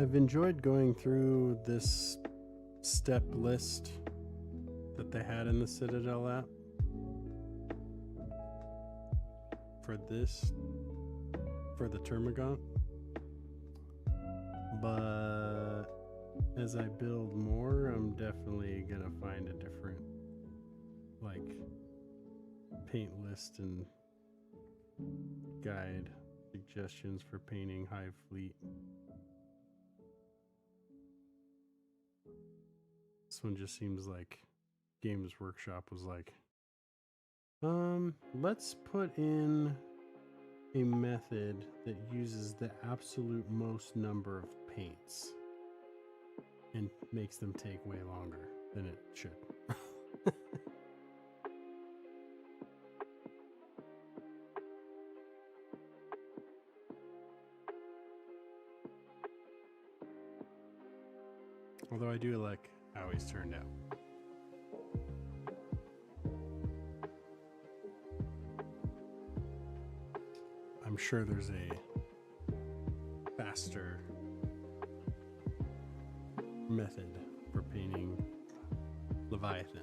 I've enjoyed going through this step list that they had in the Citadel app for the Termagant. But as I build more, I'm definitely gonna find a different like paint list and guide suggestions for painting Hive Fleet. This one just seems like Games Workshop was like, let's put in a method that uses the absolute most number of paints and makes them take way longer than it should. Although I do like how he's turned out. I'm sure there's a faster method for painting Leviathan.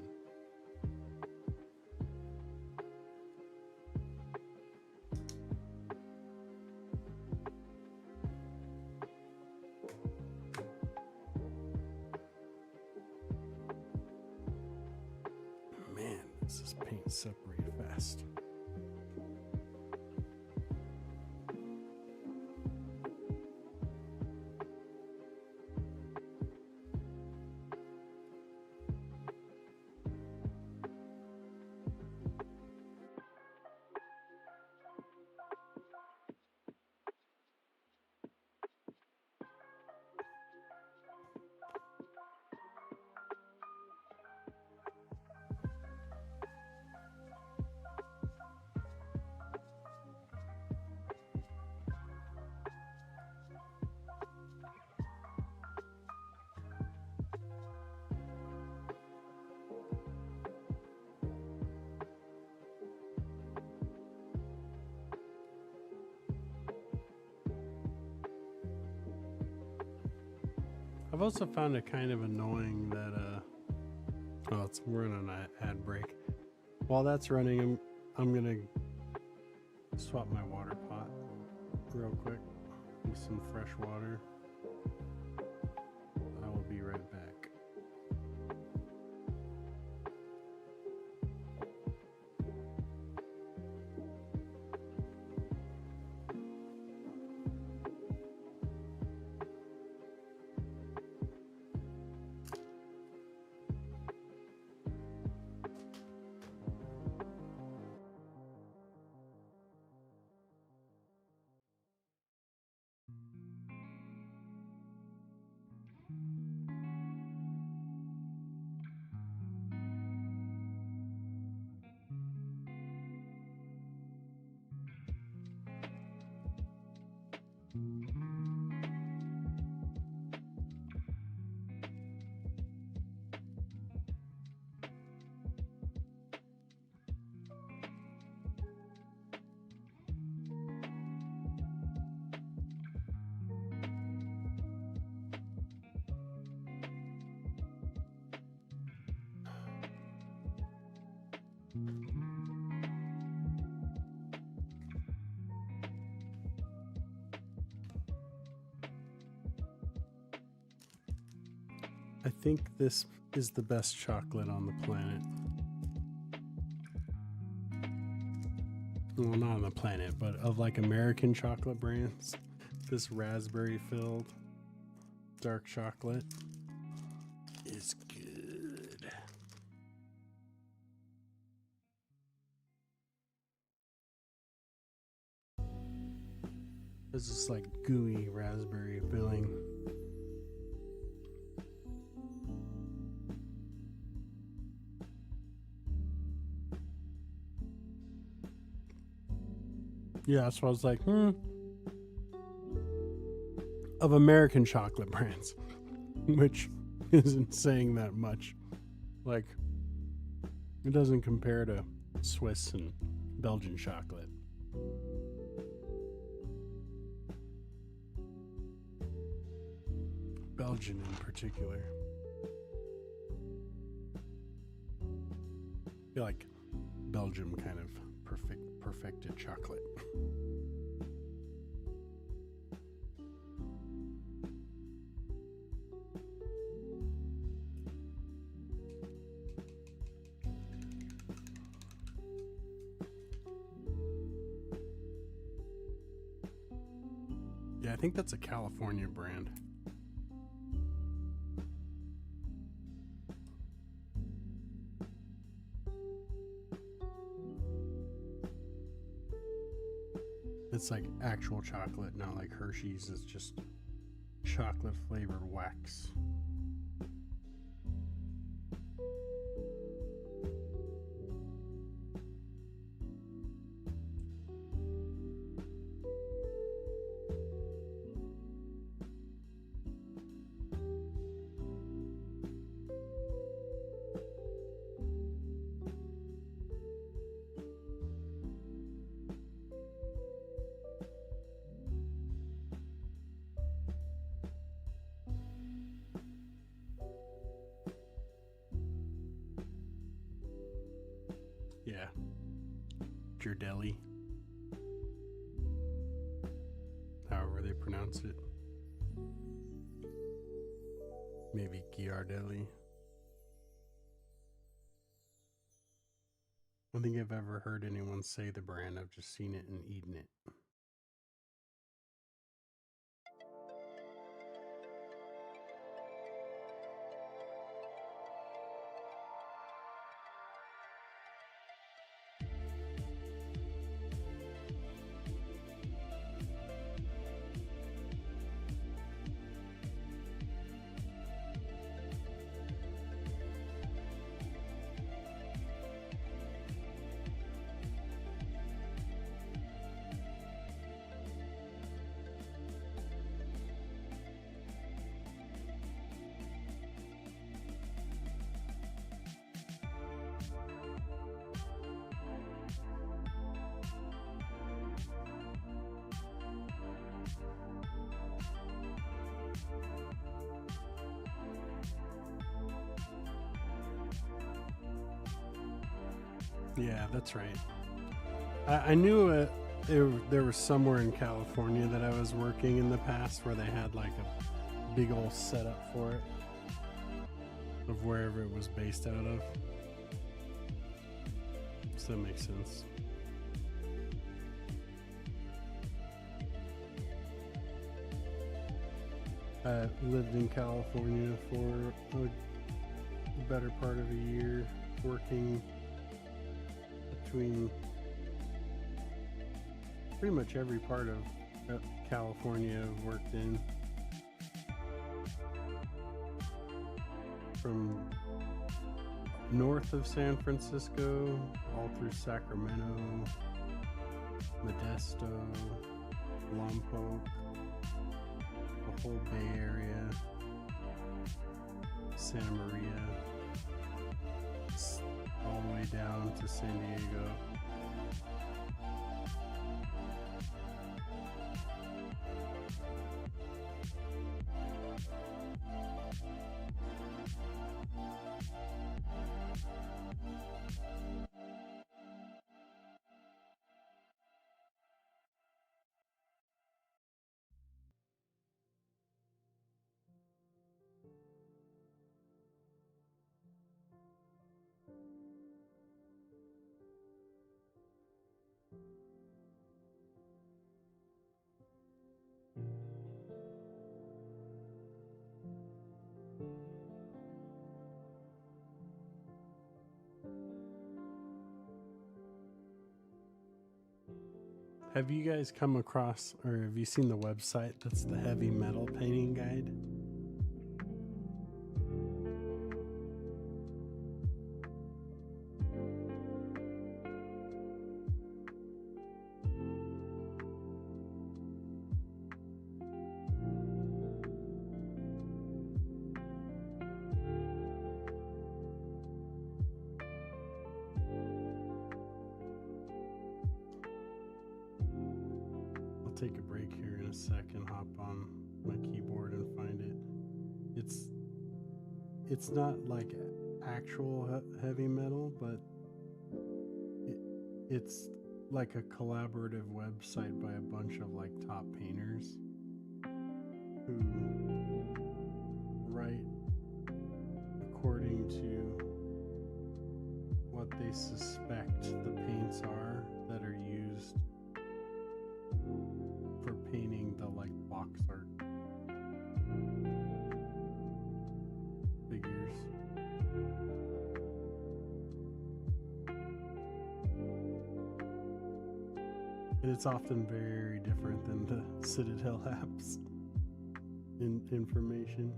Man, this is paint separate fast. I've also found it kind of annoying that we're in an ad break. While that's running, I'm gonna swap my water pot real quick with some fresh water. I will be right back. I think this is the best chocolate on the planet. Well, not on the planet, but of like American chocolate brands. This raspberry filled dark chocolate is good. This is like gooey raspberry filling. Yeah, so I was like, of American chocolate brands, which isn't saying that much. Like, it doesn't compare to Swiss and Belgian chocolate. Belgian in particular. I feel like Belgium kind of perfected chocolate. Yeah, I think that's a California brand. It's like actual chocolate, not like Hershey's. It's just chocolate flavored wax. Yeah. Ghirardelli. However they pronounce it. Maybe Ghirardelli. I don't think I've ever heard anyone say the brand. I've just seen it and eaten it. Yeah, that's right. I knew there was somewhere in California that I was working in the past where they had like a big old setup for it of wherever it was based out of. So that makes sense. I lived in California for a better part of a year, working between pretty much every part of California I've worked in. From north of San Francisco, all through Sacramento, Modesto, Lompoc, the whole Bay Area, Santa Maria, all the way down to San Diego. Have you guys come across, or have you seen the website that's the Heavy Metal Painting Guide? Take a break here in a second, hop on my keyboard and find it. it's not like actual heavy metal, but it's like a collaborative website by a bunch of like top painters who write according to what they suspect the paints are that are used for painting the like box art figures. And it's often very different than the Citadel apps in information.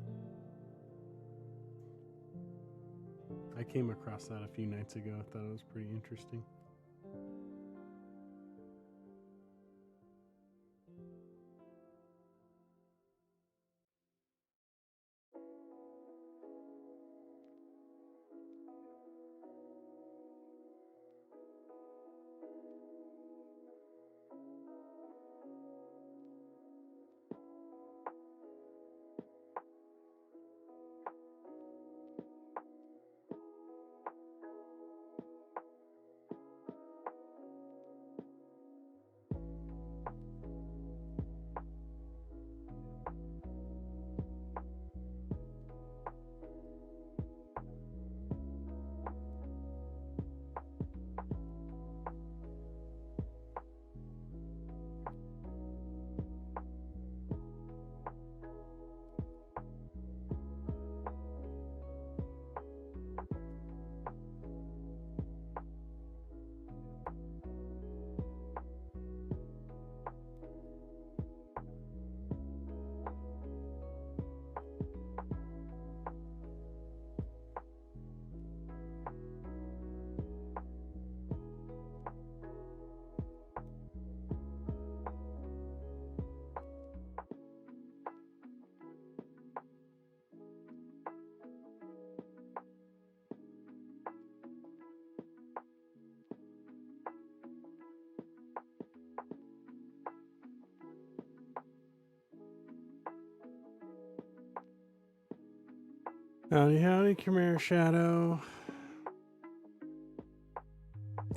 I came across that a few nights ago. I thought it was pretty interesting. Howdy, howdy, come here, Shadow.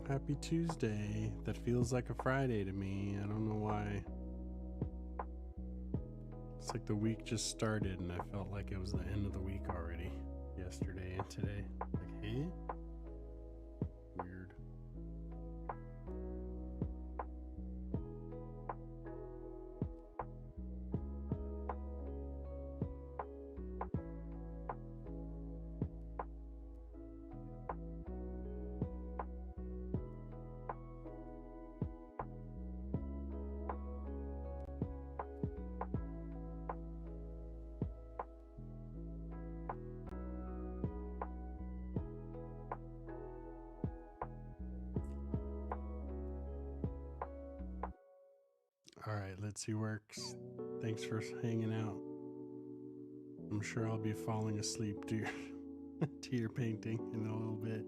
Happy Tuesday. That feels like a Friday to me. I don't know why. It's like the week just started and I felt like it was the end of the week already. Yesterday and today. Like, hey? Weird. Alright, let's see works. Thanks for hanging out. I'm sure I'll be falling asleep to your, to your painting in a little bit.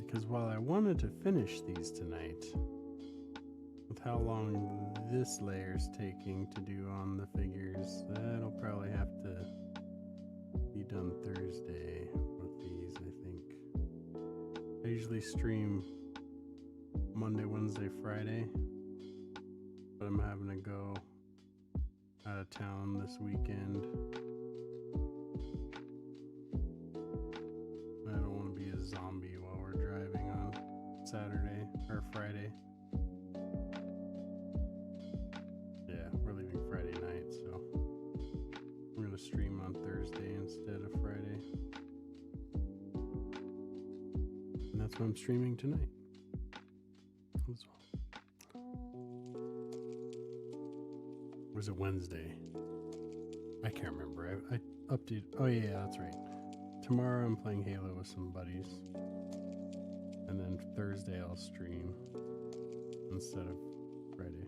Because while I wanted to finish these tonight, with how long this layer's taking to do on the figures, that'll probably have to be done Thursday with these, I think. I usually stream Monday, Wednesday, Friday, but I'm having to go out of town this weekend. I don't want to be a zombie while we're driving on Saturday or Friday. Yeah, we're leaving Friday night, so I'm going to stream on Thursday instead of Friday. And that's what I'm streaming tonight. Was it Wednesday? I can't remember. I updated. Oh yeah, that's right. Tomorrow I'm playing Halo with some buddies. And then Thursday I'll stream instead of Friday.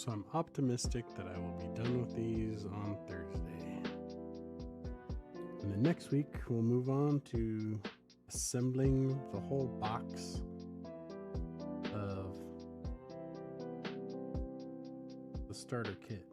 So I'm optimistic that I will be done with these on Thursday. And then next week we'll move on to assembling the whole box of the starter kit.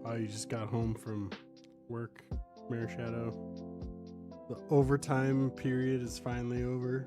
Oh, you just got home from work, Mare Shadow. The overtime period is finally over.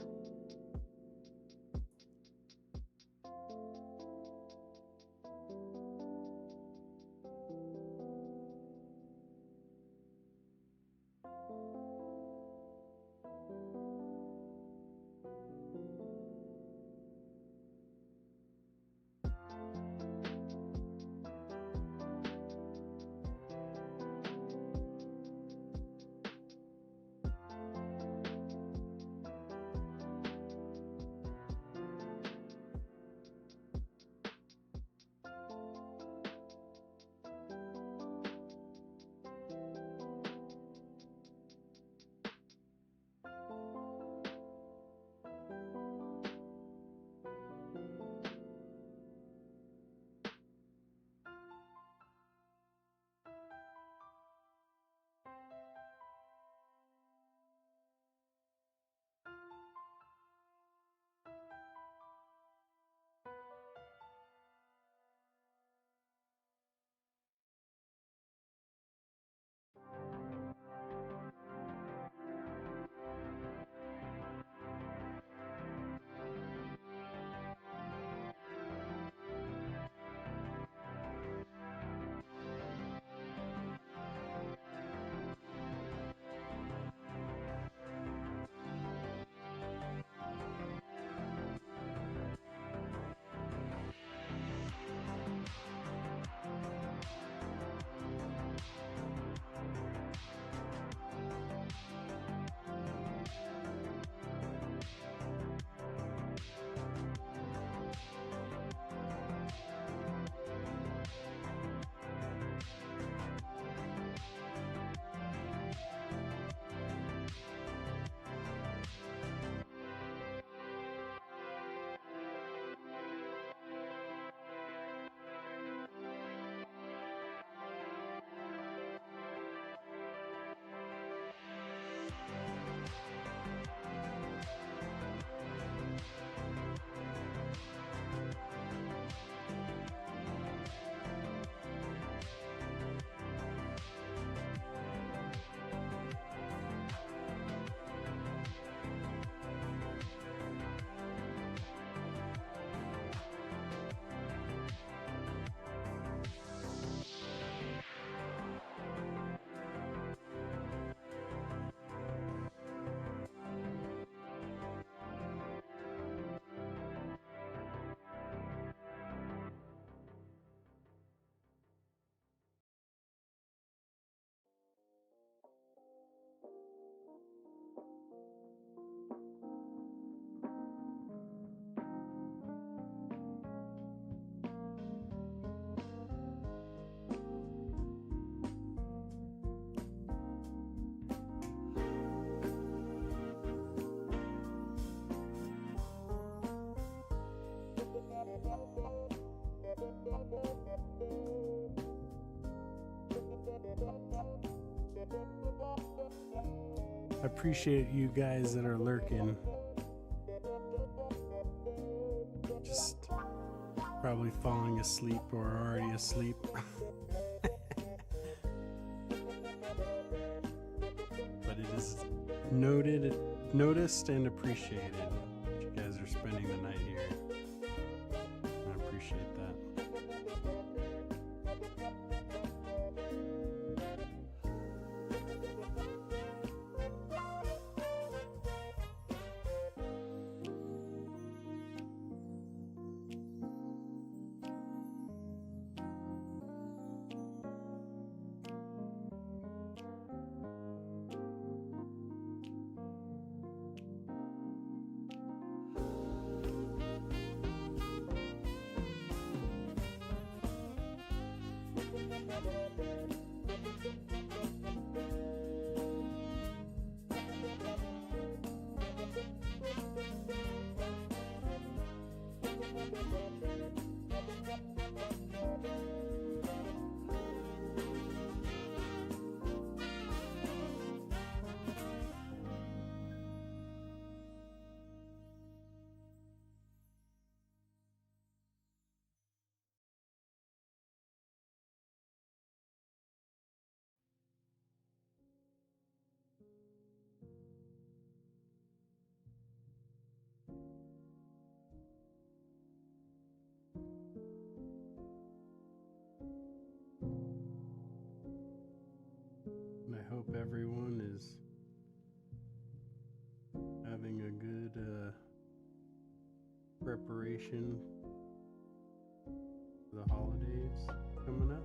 I appreciate you guys that are lurking. Just Probably falling asleep or already asleep. But it is noticed and appreciated that you guys are spending the night here. I appreciate that. And I hope everyone is having a good preparation for the holidays coming up.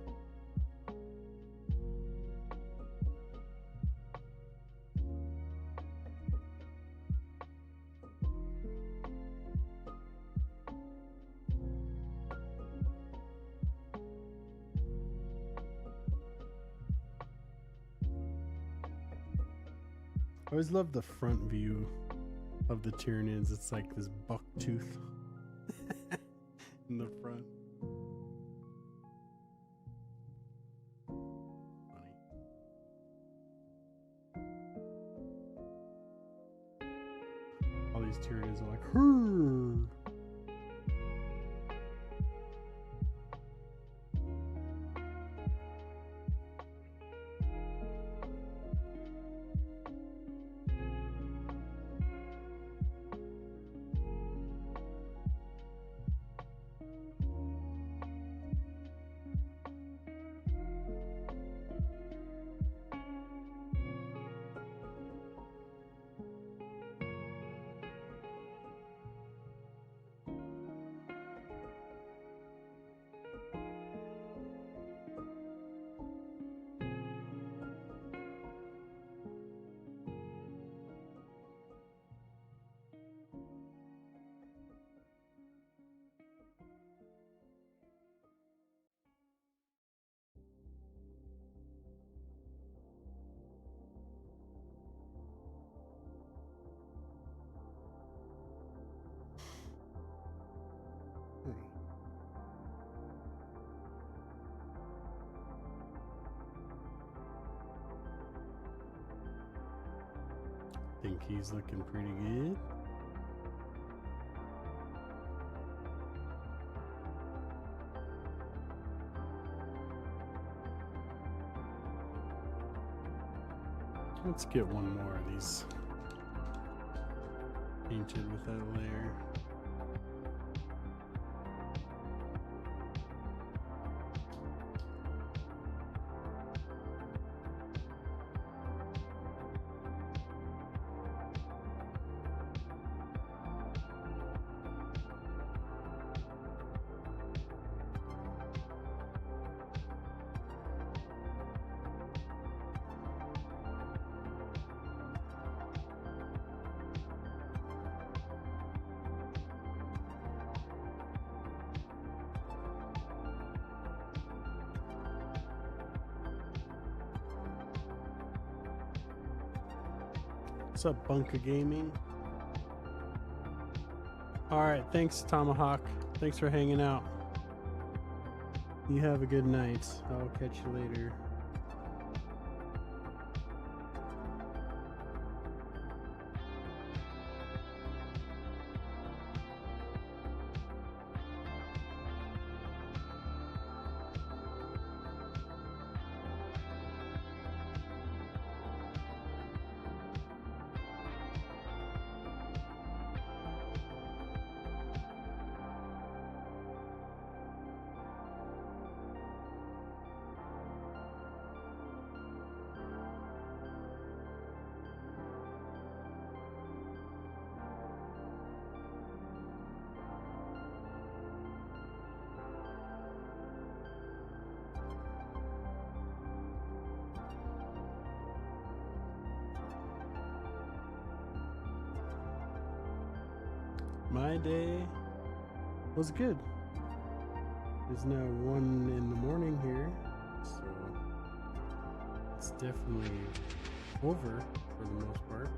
I always love the front view of the Tyranids. It's like this buck tooth in the front. Funny. All these Tyranids are like, "Hurr!" Think he's looking pretty good. Let's get one more of these painted with that layer. What's up, Bunker Gaming? Alright, thanks, Tomahawk. Thanks for hanging out. You have a good night. I'll catch you later. My day was good. It's now 1 in the morning here, so it's definitely over for the most part.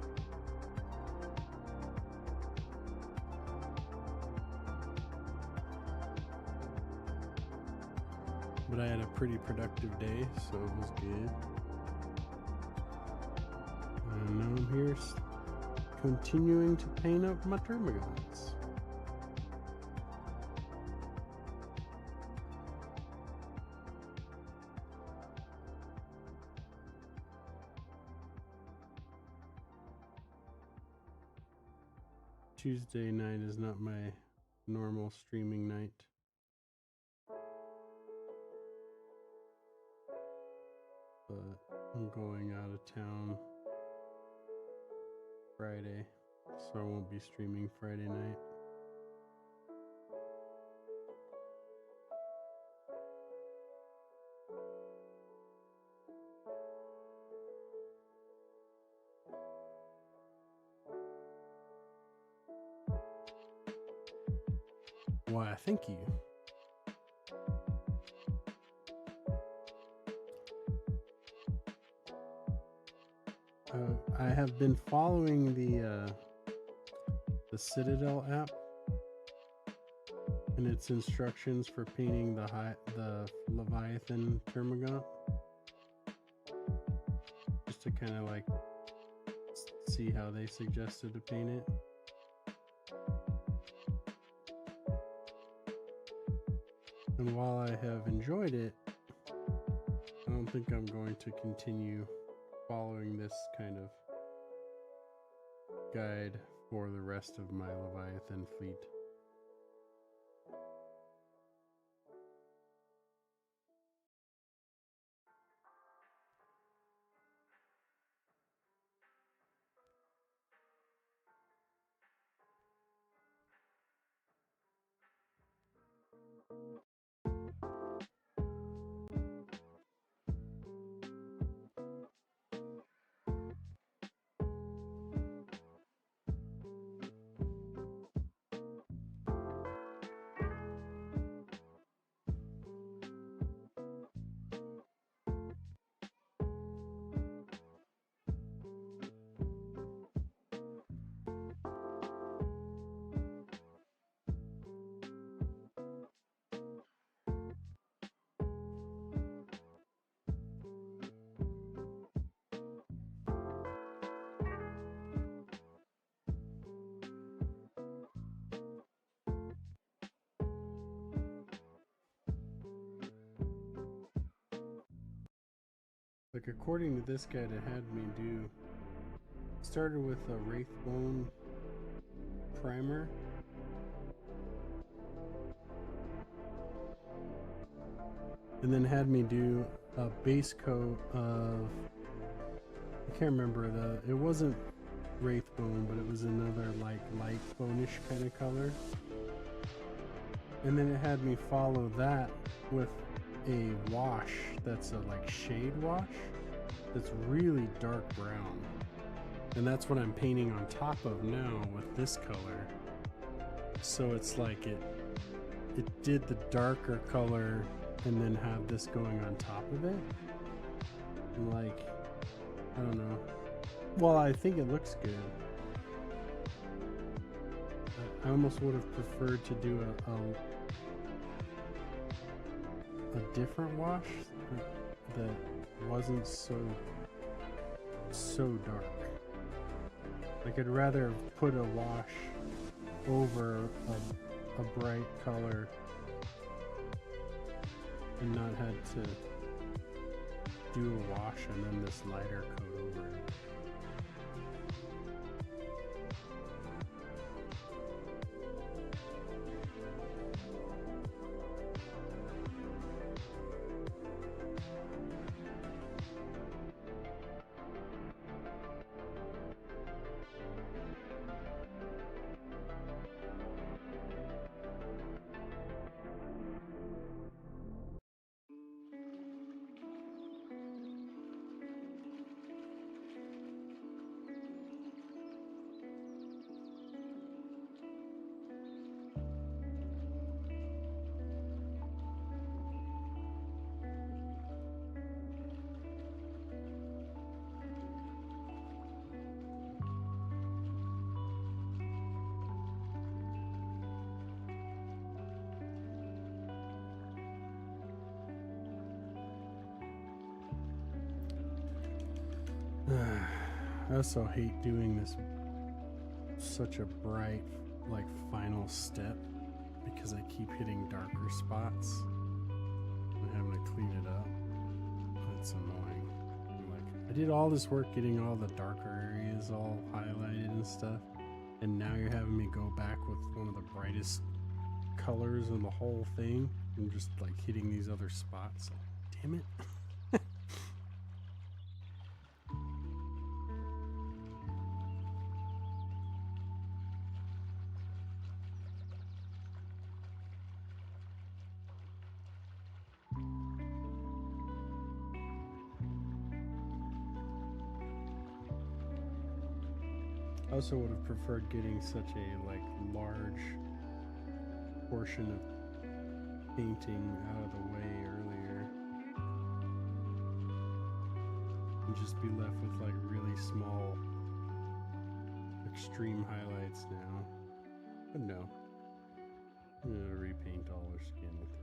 But I had a pretty productive day, so it was good. And now I'm here continuing to paint up my termagants. Tuesday night is not my normal streaming night. But I'm going out of town Friday, so I won't be streaming Friday night. Why, thank you. I have been following the Citadel app and its instructions for painting the Leviathan Termagant, just to kind of like see how they suggested to paint it. And while I have enjoyed it, I don't think I'm going to continue following this kind of guide for the rest of my Leviathan fleet. Like, according to this guide, it had me do, started with a Wraithbone primer, and then had me do a base coat of, I can't remember, it wasn't Wraithbone, but it was another like light bone-ish kind of color, and then it had me follow that with a wash that's a like shade wash that's really dark brown, and that's what I'm painting on top of now with this color. So it's like it did the darker color and then have this going on top of it, and like, I don't know, well, I think it looks good. I almost would have preferred to do a different wash that wasn't so dark. Like, I'd rather have put a wash over a bright color and not had to do a wash and then this lighter coat over it. also hate doing this such a bright like final step because I keep hitting darker spots and having to clean it up. That's annoying. Like, I did all this work getting all the darker areas all highlighted and stuff, and now you're having me go back with one of the brightest colors in the whole thing and just like hitting these other spots. Damn it. I also would have preferred getting such a like large portion of painting out of the way earlier and just be left with like really small extreme highlights now. But no, I'm gonna repaint all her skin with it.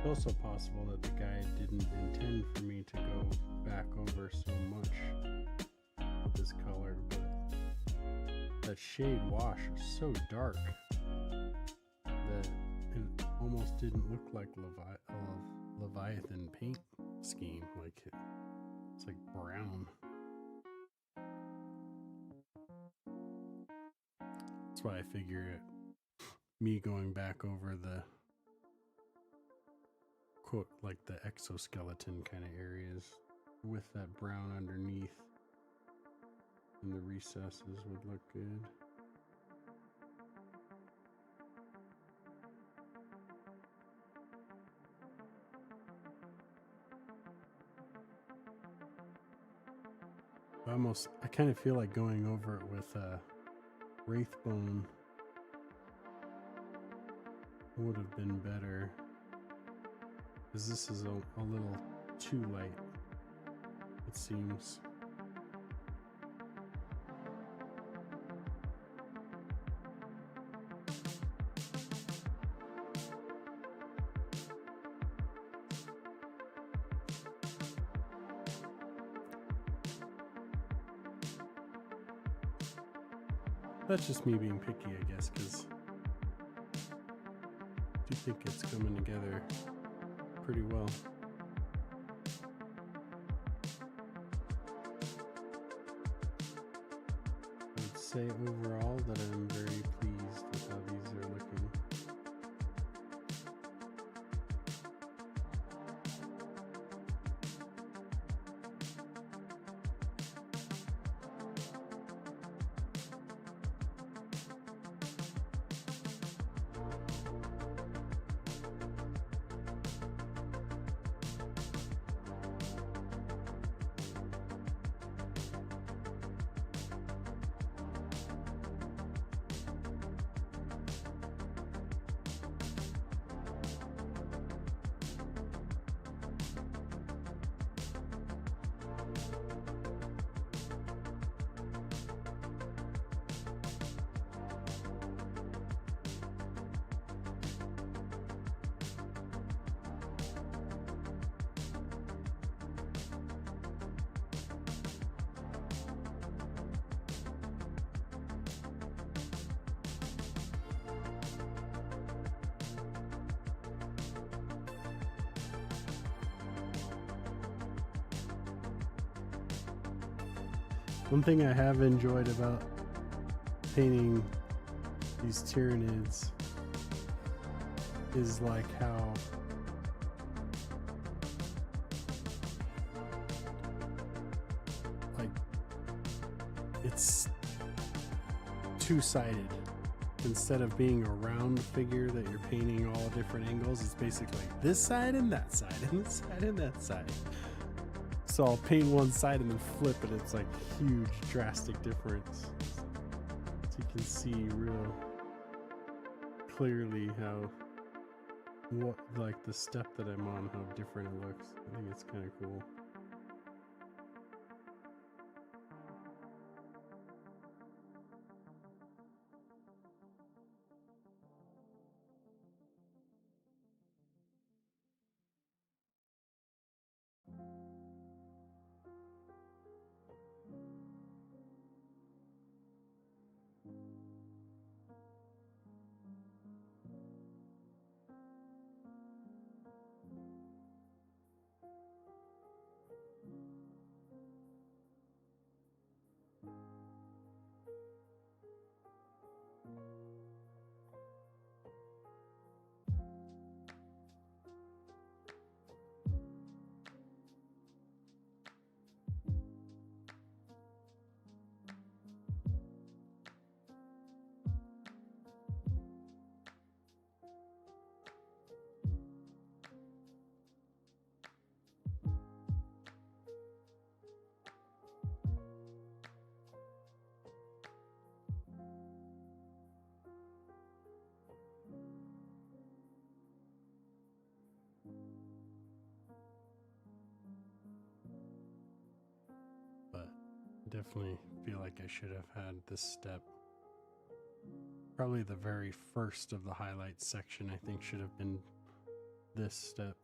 It's also possible that the guy didn't intend for me to go back over so much with this color, but that shade wash is so dark that it almost didn't look like Leviathan paint scheme. Like it's like brown. That's why I figure me going back over the quote like the exoskeleton kind of areas with that brown underneath and the recesses would look good. I kind of feel like going over it with Wraithbone would have been better, because this is a little too light, it seems. That's just me being picky, I guess, because I do think it's coming together pretty well. I'd say overall that I'm very pleased with how these are looking. One thing I have enjoyed about painting these Tyranids is like how like it's two-sided. Instead of being a round figure that you're painting all different angles, it's basically this side and that side and this side and that side. So I'll paint one side and then flip it. It's like huge, drastic difference. So you can see real clearly how, like the step that I'm on, how different it looks. I think it's kind of cool. Definitely feel like I should have had this step. Probably the very first of the highlights section, I think, should have been this step.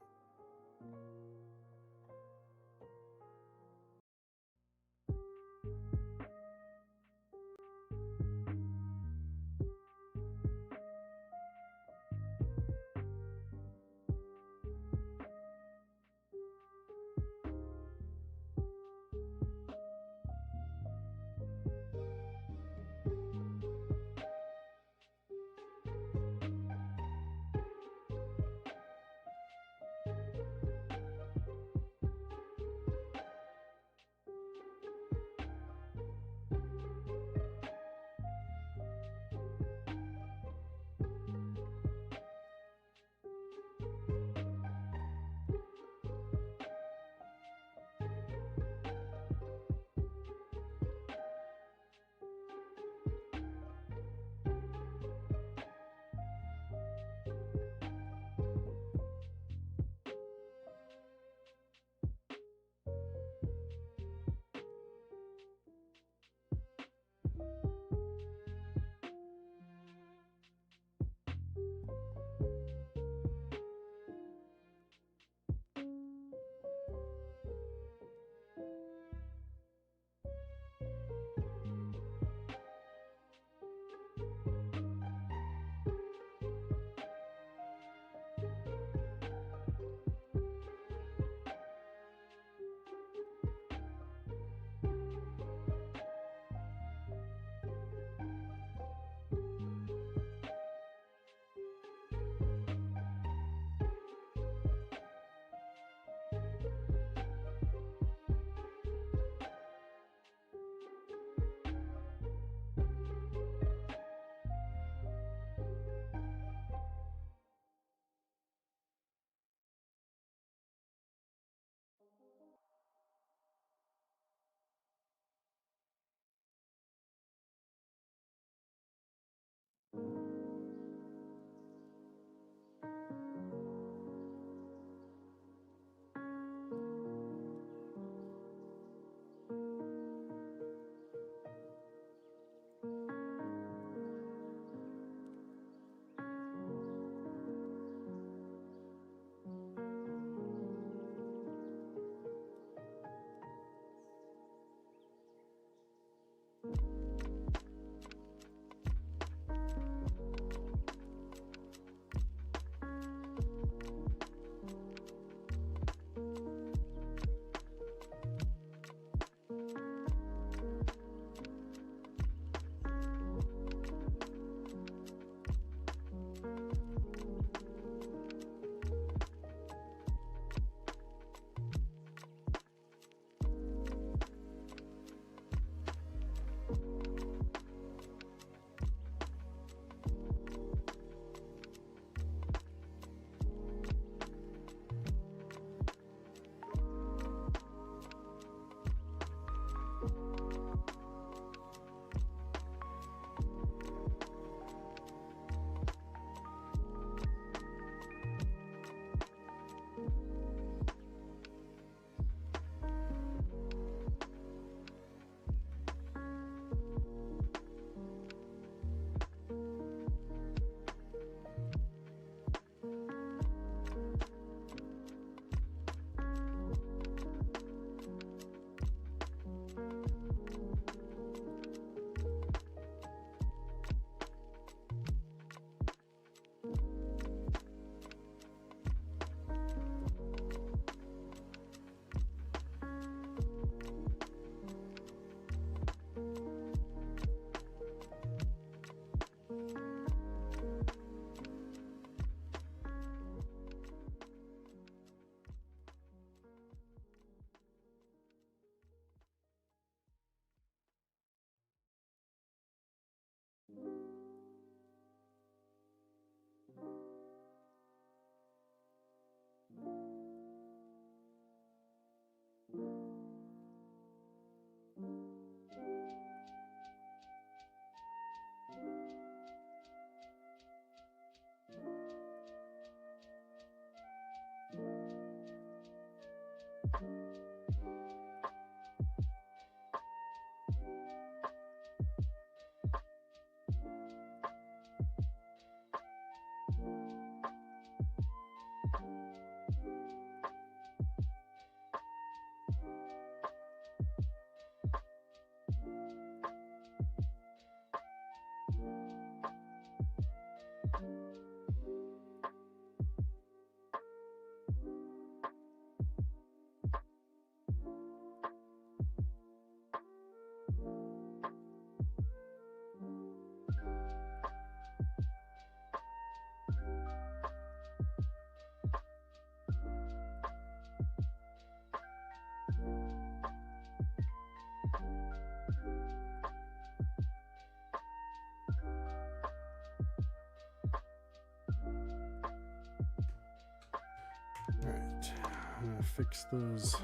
fix those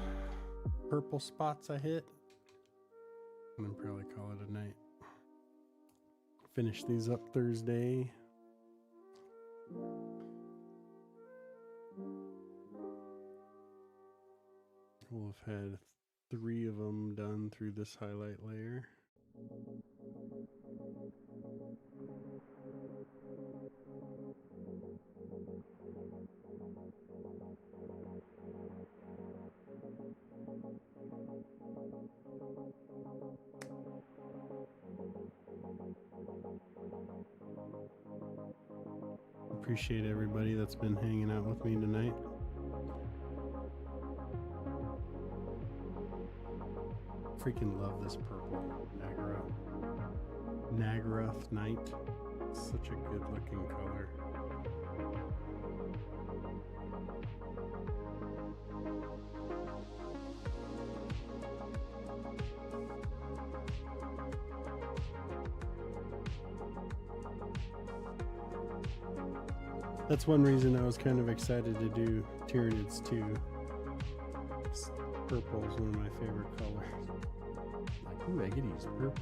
purple spots I hit, and then probably call it a night. Finish these up Thursday. We'll have had 3 of them done through this highlight layer. Appreciate everybody that's been hanging out with me tonight. Freaking love this purple Nagarath Night. Such a good looking color. That's one reason I was kind of excited to do Tyranids too. Purple is one of my favorite colors. Like, ooh, I get to use purple.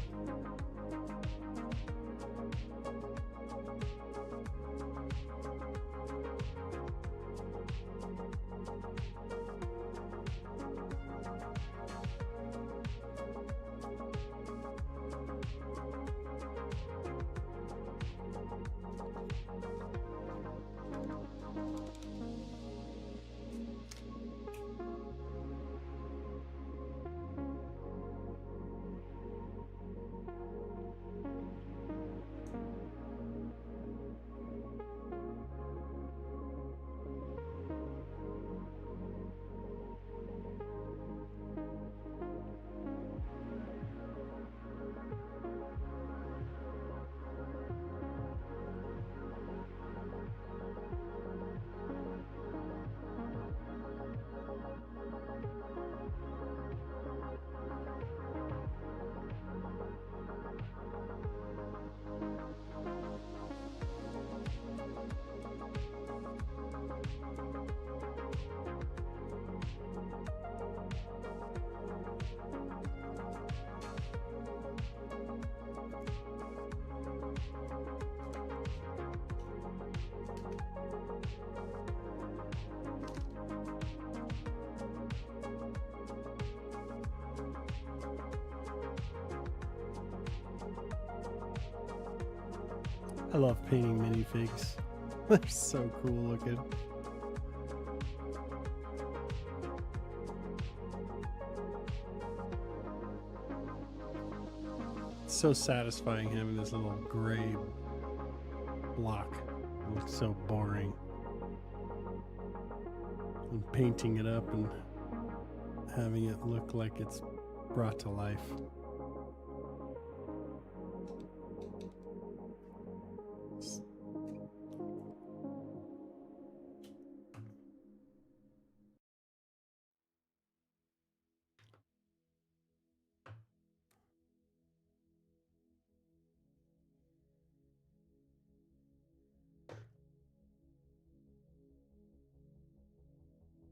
I love painting minifigs. They're so cool looking. It's so satisfying having this little gray block. It looks so boring. And painting it up and having it look like it's brought to life.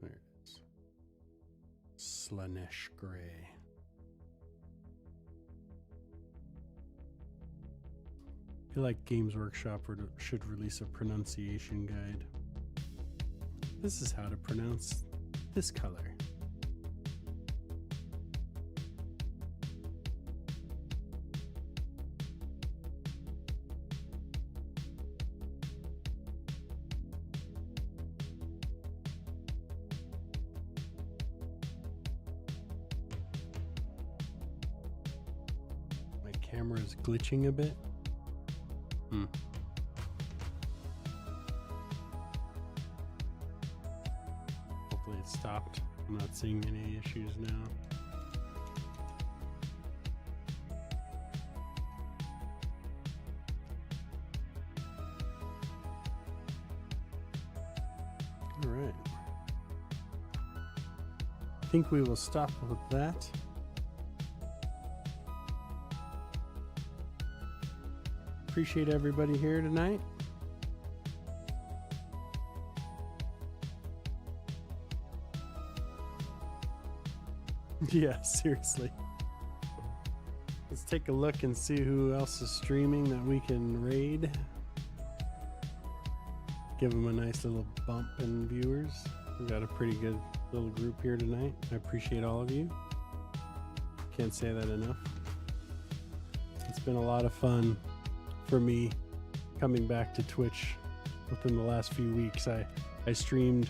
There it is. Slanesh Gray. I feel like Games Workshop should release a pronunciation guide. This is how to pronounce this color. My camera is glitching a bit. Hopefully it stopped. I'm not seeing any issues now. All right. I think we will stop with that. Appreciate everybody here tonight. Yeah, seriously. Let's take a look and see who else is streaming that we can raid. Give them a nice little bump in viewers. We got a pretty good little group here tonight. I appreciate all of you. Can't say that enough. It's been a lot of fun for me coming back to Twitch within the last few weeks. I streamed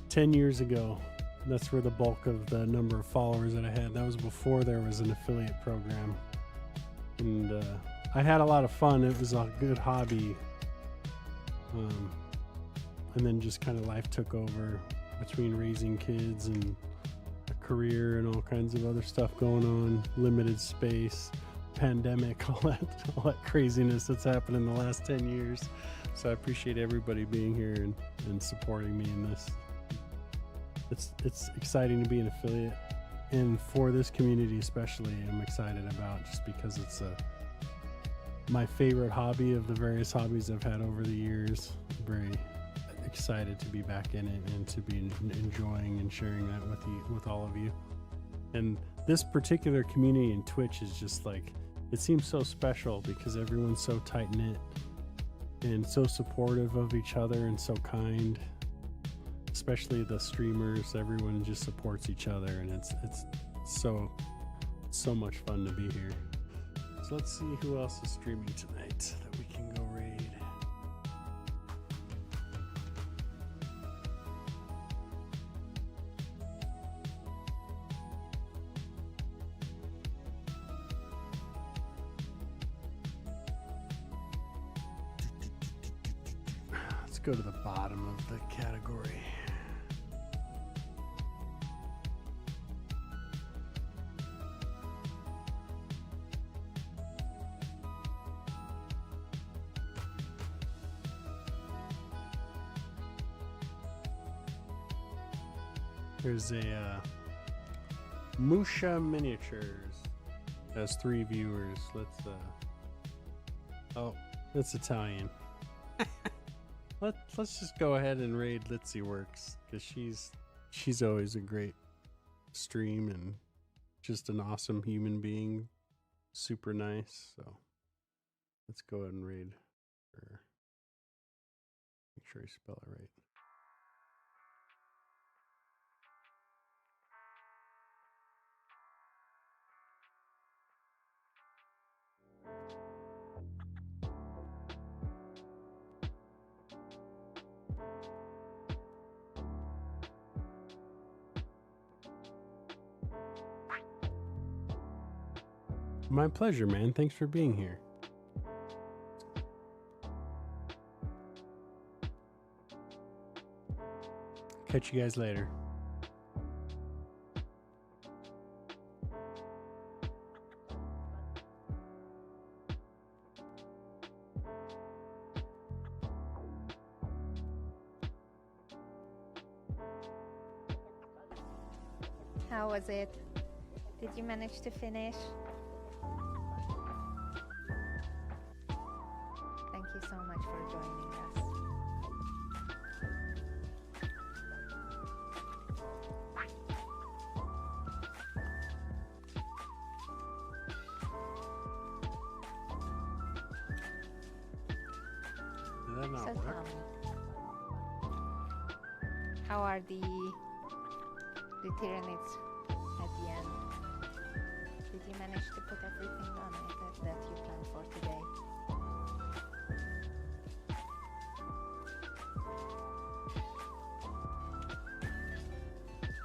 10 years ago. That's where the bulk of the number of followers that I had. That was before there was an affiliate program. And I had a lot of fun. It was a good hobby. And then just kind of life took over between raising kids and a career and all kinds of other stuff going on, limited space, pandemic, all that craziness that's happened in the last 10 years. So I appreciate everybody being here and supporting me in this. It's exciting to be an affiliate, and for this community especially, I'm excited about, just because it's my favorite hobby of the various hobbies I've had over the years. I'm very excited to be back in it and to be enjoying and sharing that with all of you. And this particular community in Twitch is just like, it seems so special because everyone's so tight-knit and so supportive of each other and so kind. Especially the streamers, everyone just supports each other, and it's so much fun to be here. So let's see who else is streaming tonight that we can go raid. Let's go to the bottom of the category. There's a Musha Miniatures. Has 3 viewers. Let's oh, it's Italian. Let's just go ahead and raid Litzy Works, because she's always a great stream and just an awesome human being, super nice. So let's go ahead and raid her. Make sure I spell it right. My pleasure, man. Thanks for being here. Catch you guys later. How was it? Did you manage to finish? Thank you so much for joining us. Did that not So work? tell me, how are the Tyranids at the end? Did you manage to put everything on it that you planned for today?